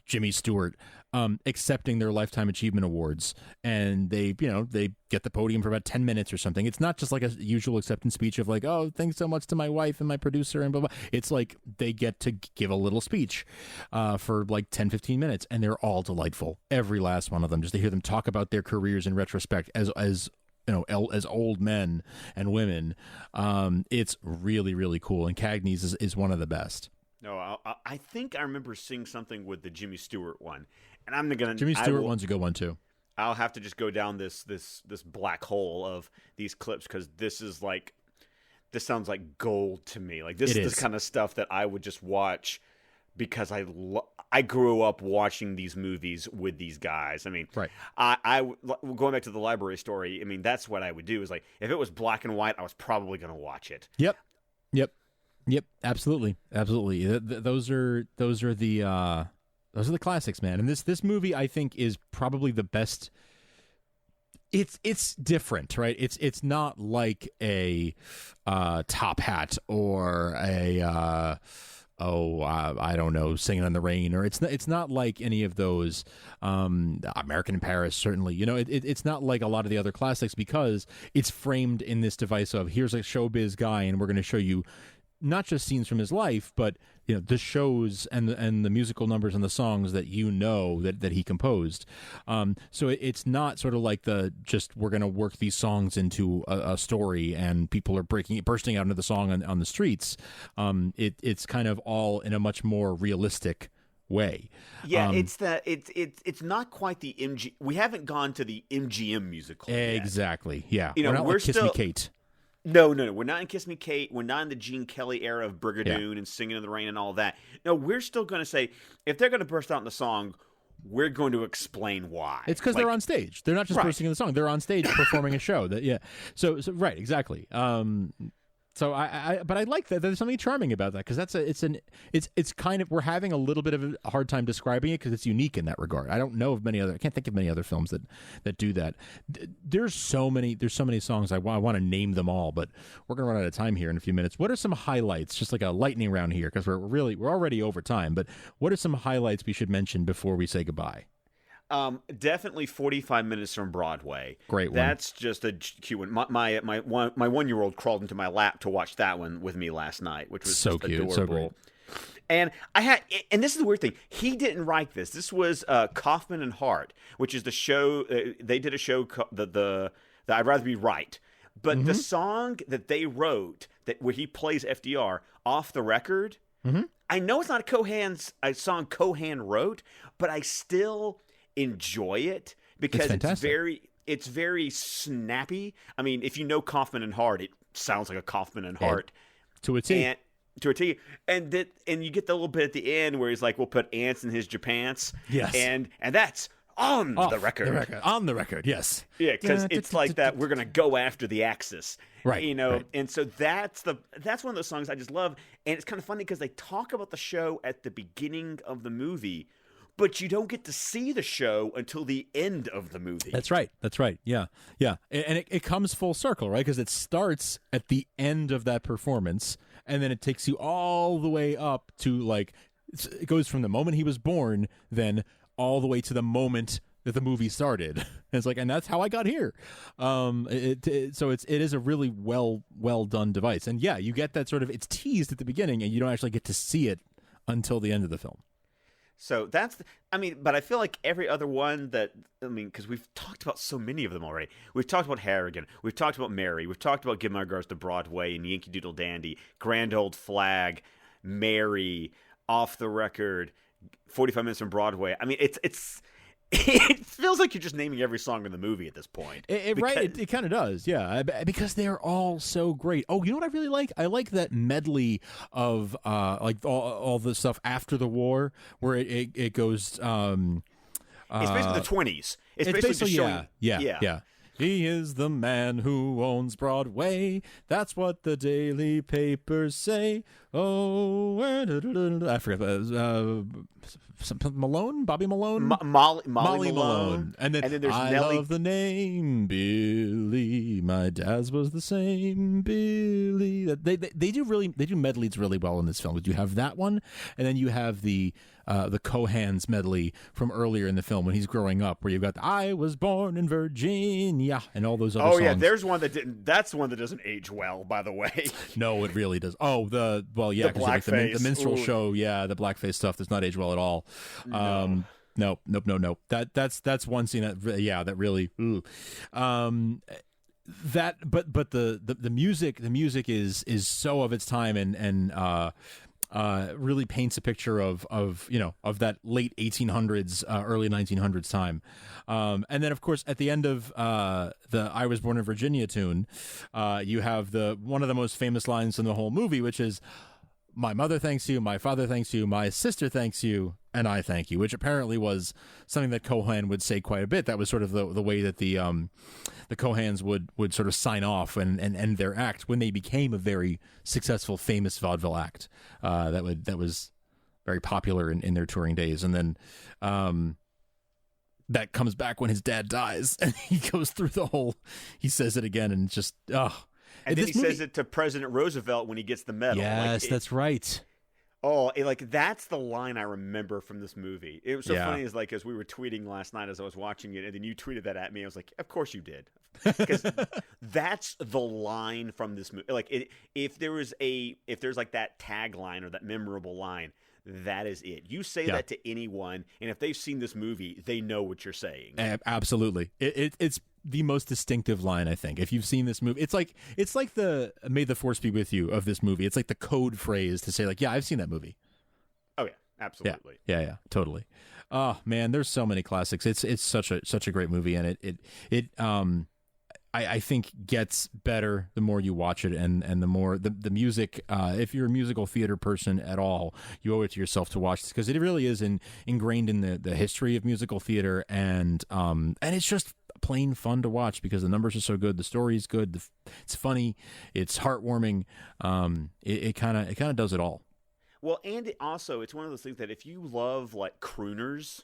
Jimmy Stewart, accepting their Lifetime Achievement Awards, and they get the podium for about 10 minutes or something. It's not just like a usual acceptance speech of like, oh, thanks so much to my wife and my producer and blah, blah. It's like they get to give a little speech for like 10, 15 minutes, and they're all delightful. Every last one of them, just to hear them talk about their careers in retrospect as as old men and women. It's really, really cool, and Cagney's is one of the best. No, I think I remember seeing something with the Jimmy Stewart one. And I'm gonna. Jimmy Stewart one's a good one too. I'll have to just go down this black hole of these clips, because this sounds like gold to me. Like this is the kind of stuff that I would just watch because I grew up watching these movies with these guys. I mean, right. I going back to the library story. I mean, that's what I would do. Is like if it was black and white, I was probably gonna watch it. Yep. Absolutely. Those are the classics, man. And this movie, I think, is probably the best. It's different, right? It's not like a Top Hat or a I don't know, Singing in the Rain, or it's not like any of those American in Paris, certainly. It's not like a lot of the other classics, because it's framed in this device of, here's a showbiz guy, and we're going to show you not just scenes from his life, but the shows and the musical numbers and the songs that that he composed. So it's not sort of like we're going to work these songs into a story and people are bursting out into the song on the streets. It's kind of all in a much more realistic way. Yeah, it's not quite the MG. We haven't gone to the MGM musical yet. Exactly. Yeah, we're not like Kiss Me Kate. No. We're not in Kiss Me Kate. We're not in the Gene Kelly era of Brigadoon and Singing in the Rain and all that. No, we're still going to say, if they're going to burst out in the song, we're going to explain why. It's because they're on stage. They're not just bursting in the song. They're on stage performing a show. So right, exactly. So but I like that. There's something charming about that, because it's kind of, we're having a little bit of a hard time describing it because it's unique in that regard. I don't know of I can't think of many other films that do that. There's so many songs. I want to name them all, but we're going to run out of time here in a few minutes. What are some highlights? Just like a lightning round here, because we're already over time. But what are some highlights we should mention before we say goodbye? Definitely 45 Minutes from Broadway. Great one. That's just a cute one. My 1-year-old crawled into my lap to watch that one with me last night, which was so just cute, adorable. so great. And this is the weird thing. He didn't write this. This was Kaufman and Hart, which is the show. They did a show the I'd Rather Be Right. But the song that they wrote, where he plays F.D.R. off the record, I know it's not a song Cohan wrote, but I still enjoy it because it's very snappy. I mean, if you know Kaufman and Hart, it sounds like a Kaufman and Hart to a T. And you get the little bit at the end where he's like, "We'll put ants in his Japants." Yes, and that's on the record. On the record, yes. Yeah, because it's like that. We're gonna go after the Axis, right? Right. And so that's one of those songs I just love, and it's kind of funny because they talk about the show at the beginning of the movie, but you don't get to see the show until the end of the movie. That's right. Yeah. And it comes full circle, right? Because it starts at the end of that performance, and then it takes you all the way up to, it goes from the moment he was born, then all the way to the moment that the movie started. And it's and that's how I got here. So it is a really well done device. And yeah, you get that sort of, it's teased at the beginning, and you don't actually get to see it until the end of the film. So but I feel like every other one because we've talked about so many of them already. We've talked about Harrigan. We've talked about Mary. We've talked about Give My Regards to Broadway and Yankee Doodle Dandy, Grand Old Flag, Mary, Off the Record, 45 Minutes from Broadway. I mean, it feels like you're just naming every song in the movie at this point. It kind of does, yeah, because they're all so great. Oh, you know what I really like? I like that medley of all the stuff after the war, where it goes. It's basically the 20s. It's basically just showing, yeah. He is the man who owns Broadway. That's what the daily papers say. Oh, I forget. Malone? Bobby Malone? Molly Malone. And then there's I Nellie. Love the name Billy. My dad's was the same Billy. They do medleys really well in this film. You have that one, and then you have the Cohan's medley from earlier in the film when he's growing up, where you've got I was born in Virginia and all those other songs. Oh yeah, there's one that didn't. That's one that doesn't age well, by the way. No, it really does. Oh, the blackface, the minstrel show. Yeah, the blackface stuff does not age well at all. Nope. That's one scene that really. But the music is so of its time and really paints a picture of that late 1800s, early 1900s time. And then, of course, at the end of the I Was Born in Virginia tune, you have one of the most famous lines in the whole movie, which is, my mother thanks you, my father thanks you, my sister thanks you, and I thank you, which apparently was something that Cohan would say quite a bit. That was sort of the way that the Cohans would sort of sign off and end their act when they became a very successful, famous vaudeville act that was very popular in their touring days. And then that comes back when his dad dies, and he goes through he says it again, and it's just And then he says it to President Roosevelt when he gets the medal. Yes, that's right. That's the line I remember from this movie. It was so funny as we were tweeting last night as I was watching it, and then you tweeted that at me. I was like, of course you did. Because that's the line from this movie. Like, if there's like that tagline or that memorable line, that is it. You say that to anyone, and if they've seen this movie, they know what you're saying. Absolutely. It's the most distinctive line, I think. If you've seen this movie, it's like the "May the Force be with you" of this movie. It's like the code phrase to say, like, yeah, I've seen that movie. Oh yeah, absolutely. Yeah, totally. Oh man, there's so many classics. It's such a great movie, and it I think gets better the more you watch it, and the more the music. If you're a musical theater person at all, you owe it to yourself to watch this, because it really is ingrained in the history of musical theater, and it's just plain fun to watch because the numbers are so good, the story is good, it's funny, it's heartwarming. It kind of does it all. Well, and it's one of those things that if you love like crooners,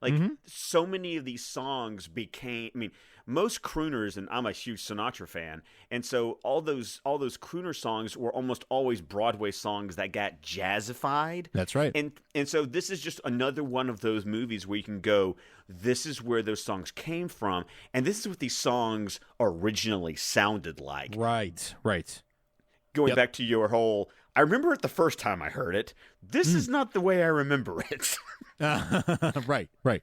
like so many of these songs became, I mean, most crooners, and I'm a huge Sinatra fan, and so all those crooner songs were almost always Broadway songs that got jazzified. That's right. And so this is just another one of those movies where you can go, this is where those songs came from, and this is what these songs originally sounded like. Right. Going back to your whole, I remember it the first time I heard it. This is not the way I remember it. Right.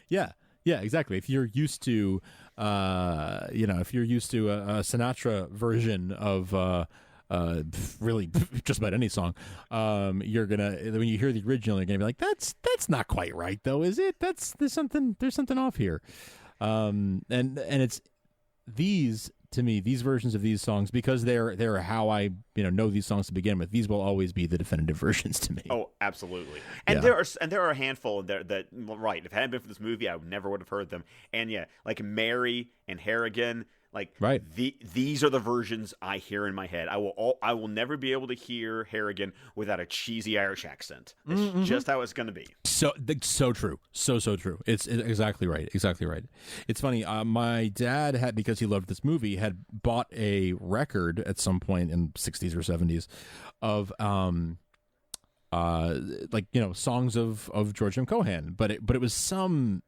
Yeah, exactly. If you're used to, a Sinatra version of really just about any song, you're gonna, when you hear the original, you're gonna be like, that's not quite right though, is it? There's something off here. And it's these. To me, these versions of these songs, because they're how I know these songs to begin with, these will always be the definitive versions to me. Oh, absolutely. And there are a handful that right. If it hadn't been for this movie, I never would have heard them. And yeah, like Mary and Harrigan, like right. These are the versions I hear in my head. I will never be able to hear Harrigan without a cheesy Irish accent. It's just how it's going to be. So true. So true. It's exactly right. It's funny. My dad had, because he loved this movie, had bought a record at some point in the 60s or 70s of songs of George M. Cohan, but it was some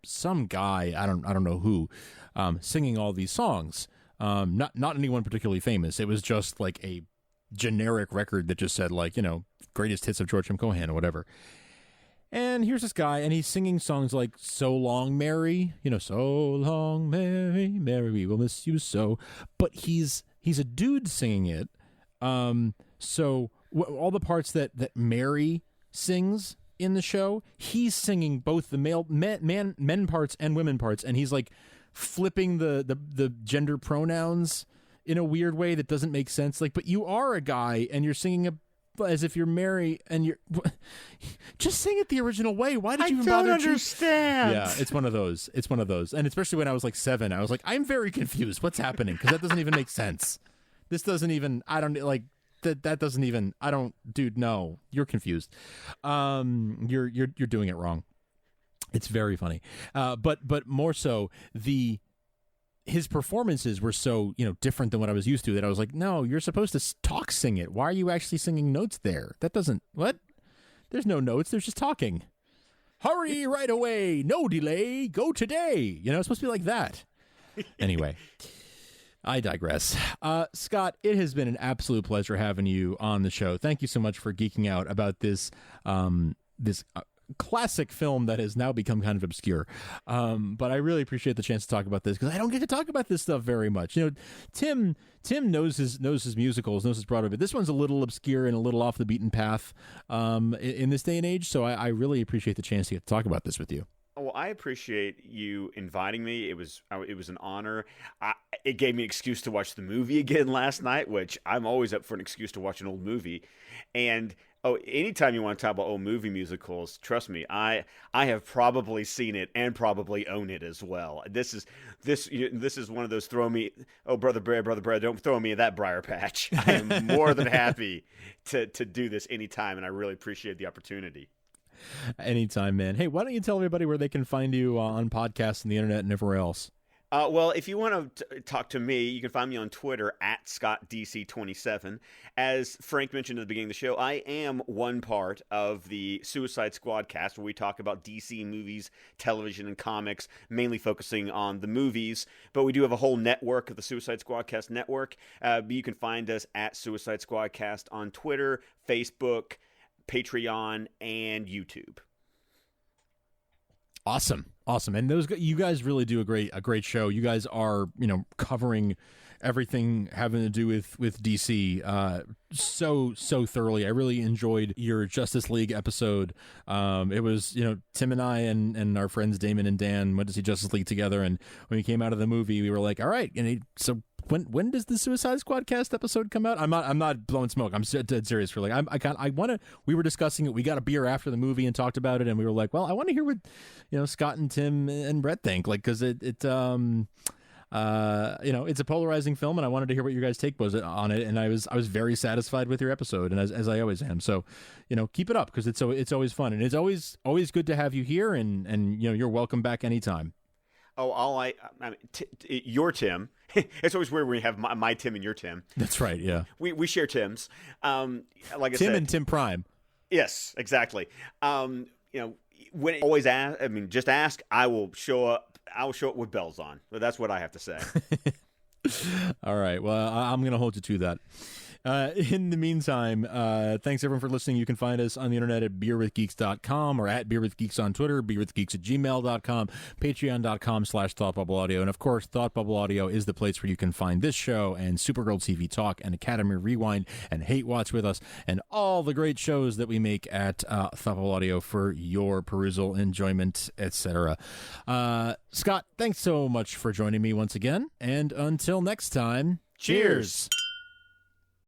guy, I don't know who, singing all these songs. Not anyone particularly famous. It was just like a generic record that just said, like, greatest hits of George M. Cohan or whatever. And here's this guy, and he's singing songs like "So Long, Mary," "So long, Mary, Mary, we will miss you so." But he's a dude singing it. So all the parts that Mary sings in the show, he's singing both the men parts and women parts, and he's like flipping the gender pronouns in a weird way that doesn't make sense. Like, but you are a guy and you're singing as if you're Mary, and you're just sing it the original way. Why did you even bother? I don't understand. Yeah, it's one of those. And especially when I was like 7, I was like, I'm very confused. What's happening? Because that doesn't even make sense. This doesn't even. I don't like that. That doesn't even. I don't, dude. No, you're confused. You're doing it wrong. It's very funny. But more so, his performances were so, different than what I was used to, that I was like, no, you're supposed to sing it. Why are you actually singing notes there? That doesn't, what? There's no notes. There's just talking. Hurry right away. No delay. Go today. It's supposed to be like that. Anyway, I digress. Scott, it has been an absolute pleasure having you on the show. Thank you so much for geeking out about this, classic film that has now become kind of obscure, but I really appreciate the chance to talk about this, because I don't get to talk about this stuff very much. Tim knows his musicals, knows his Broadway, but this one's a little obscure and a little off the beaten path in this day and age. So I really appreciate the chance to get to talk about this with you. Well, I appreciate you inviting me. It was an honor. It gave me an excuse to watch the movie again last night, which I'm always up for an excuse to watch an old movie. And anytime you want to talk about old movie musicals, trust me, I have probably seen it and probably own it as well. This is one of those brother Brad, don't throw me in that briar patch. I am more than happy to do this anytime, and I really appreciate the opportunity. Anytime, man. Hey, why don't you tell everybody where they can find you on podcasts and the internet and everywhere else? Well, if you want to talk to me, you can find me on Twitter at ScottDC27. As Frank mentioned at the beginning of the show, I am one part of the Suicide Squadcast, where we talk about DC movies, television, and comics, mainly focusing on the movies. But we do have a whole network of the Suicide Squadcast network. You can find us at Suicide Squadcast on Twitter, Facebook, Patreon, and YouTube. Awesome. And you guys really do a great show. You guys are, covering everything having to do with DC so thoroughly. I really enjoyed your Justice League episode. It was, Tim and I and our friends Damon and Dan went to see Justice League together, and when we came out of the movie, we were like, all right, so when does the Suicide Squadcast episode come out? I'm not blowing smoke. I'm dead serious. For we were discussing it. We got a beer after the movie and talked about it, and we were like, well, I want to hear what Scott and Tim and Brett think, because it's a polarizing film, and I wanted to hear what your guys' take was on it, and I was very satisfied with your episode, and as I always am. So, keep it up, because it's always fun, and it's always good to have you here, and you're welcome back anytime. Oh, your Tim. It's always weird when we have my Tim and your Tim. That's right. Yeah, we share Tims. Like I Tim said, and Tim Prime. Yes, exactly. When always ask. Just ask. I will show up. I will show up with bells on. But that's what I have to say. All right. Well, I'm going to hold you to that. In the meantime, thanks everyone for listening. You can find us on the internet at beerwithgeeks.com or at beerwithgeeks on Twitter, beerwithgeeks@gmail.com, patreon.com/thoughtbubbleaudio. And of course, Thought Bubble Audio is the place where you can find this show and Supergirl TV Talk and Academy Rewind and Hate Watch with us and all the great shows that we make at Thought Bubble Audio for your perusal, enjoyment, etc. Scott, thanks so much for joining me once again. And until next time, cheers.